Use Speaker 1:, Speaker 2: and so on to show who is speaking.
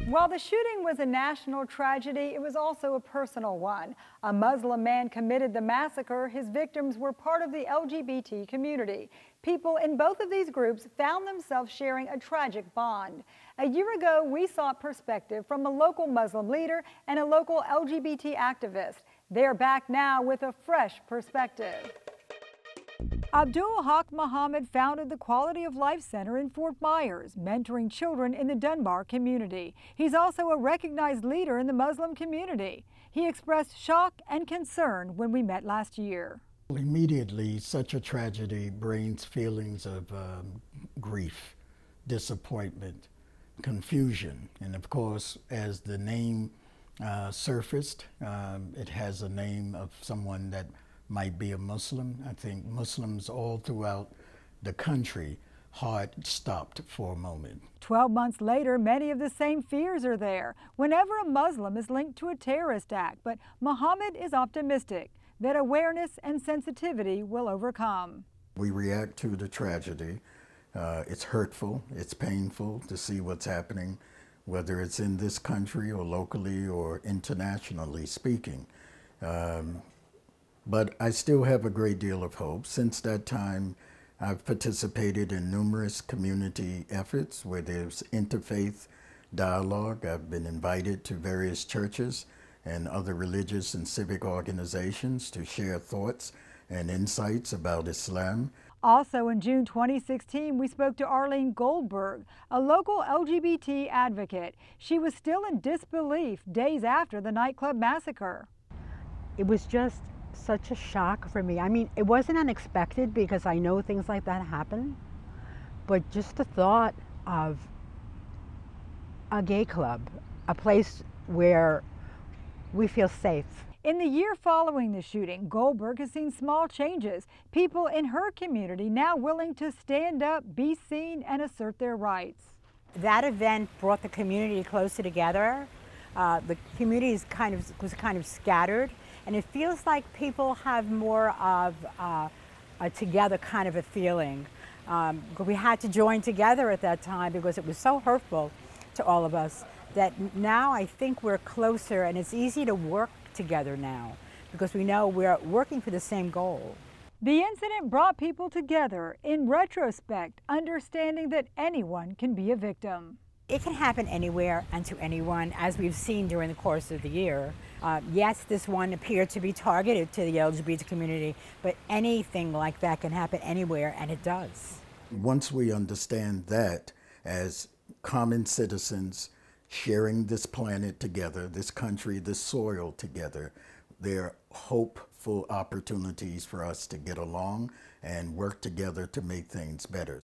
Speaker 1: While the shooting was a national tragedy, it was also a personal one. A Muslim man committed the massacre. His victims were part of the LGBT community. People in both of these groups found themselves sharing a tragic bond. A year ago, we sought perspective from a local Muslim leader and a local LGBT activist. They're back now with a fresh perspective. Abdul Haq Muhammad founded the Quality of Life Center in Fort Myers, mentoring children in the Dunbar community. He's also a recognized leader in the Muslim community. He expressed shock and concern when we met last year.
Speaker 2: Immediately, such a tragedy brings feelings of grief, disappointment, confusion, and of course, as the name surfaced, it has a name of someone that might be a Muslim. I think Muslims all throughout the country, heart stopped for a moment.
Speaker 1: 12 months later, many of the same fears are there whenever a Muslim is linked to a terrorist act, but Muhammad is optimistic that awareness and sensitivity will overcome.
Speaker 2: We react to the tragedy. It's hurtful, it's painful to see what's happening, whether it's in this country or locally or internationally speaking. But I still have a great deal of hope. Since that time, I've participated in numerous community efforts where there's interfaith dialogue. I've been invited to various churches and other religious and civic organizations to share thoughts and insights about Islam.
Speaker 1: Also in June 2016, we spoke to Arlene Goldberg, a local LGBT advocate. She was still in disbelief days after the nightclub massacre.
Speaker 3: It was just such a shock for me. I mean, it wasn't unexpected because I know things like that happen, but just the thought of a gay club, a place where we feel safe.
Speaker 1: In the year following the shooting, Goldberg has seen small changes. People in her community now willing to stand up, be seen, and assert their rights.
Speaker 3: That event brought the community closer together. The community was kind of scattered, and it feels like people have more of a together kind of a feeling. We had to join together at that time because it was so hurtful to all of us that now I think we're closer, and it's easy to work together now because we know we're working for the same goal.
Speaker 1: The incident brought people together. In retrospect, understanding that anyone can be a victim.
Speaker 3: It can happen anywhere and to anyone, as we've seen during the course of the year. Yes, this one appeared to be targeted to the LGBT community, but anything like that can happen anywhere, and it does.
Speaker 2: Once we understand that as common citizens sharing this planet together, this country, this soil together, there are hopeful opportunities for us to get along and work together to make things better.